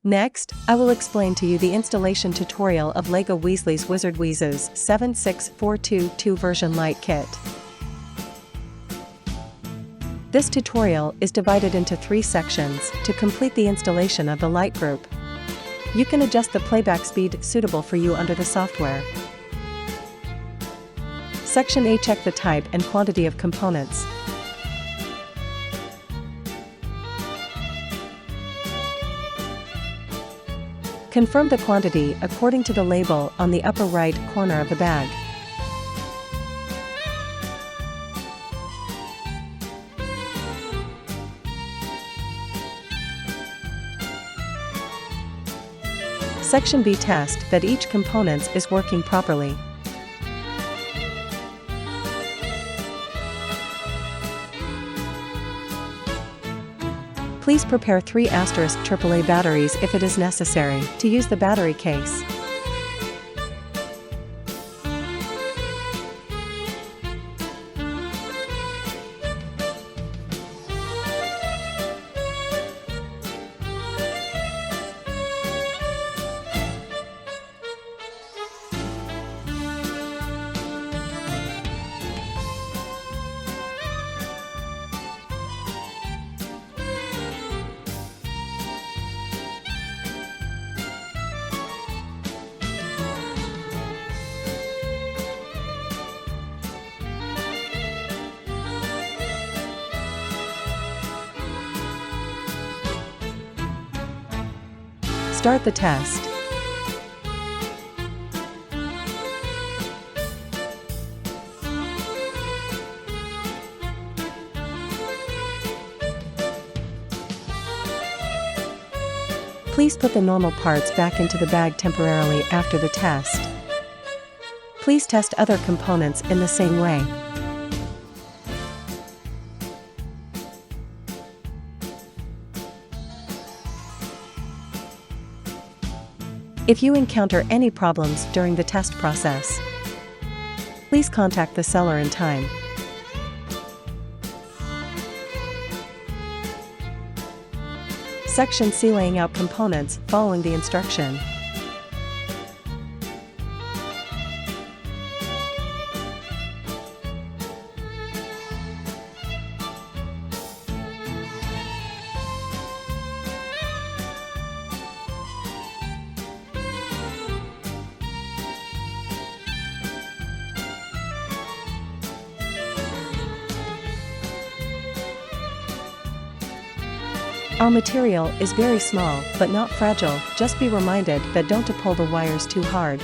Next, I will explain to you the installation tutorial of LEGO Weasley's Wizard Wheezes 76422 version light kit. This tutorial is divided into 3 sections to complete the installation of the light group. You can adjust the playback speed suitable for you under the software. Section A. Check the type and quantity of components. Confirm the quantity according to the label on the upper right corner of the bag. Section B. Test that each component is working properly. Please prepare 3 AAA batteries if it is necessary to use the battery case. Start the test. Please put the normal parts back into the bag temporarily after the test. Please test other components in the same way. If you encounter any problems during the test process, please contact the seller in time. Section C. Laying out components following the instruction. Our material is very small but not fragile. Just be reminded that don't to pull the wires too hard.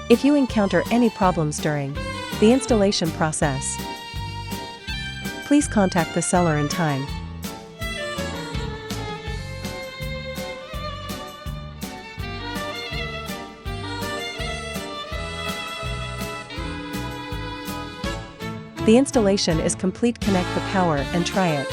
If you encounter any problems during the installation process, please contact the seller in time. The installation is complete. Connect the power and try it.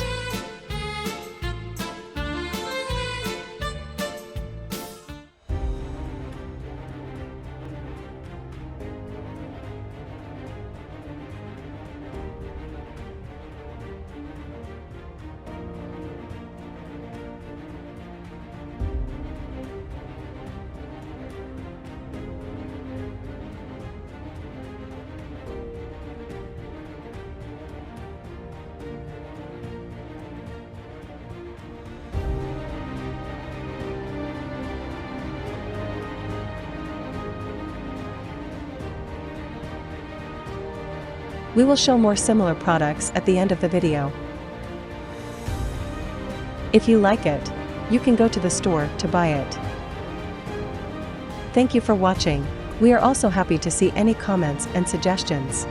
We will show more similar products at the end of the video. If you like it, you can go to the store to buy it. Thank you for watching. We are also happy to see any comments and suggestions.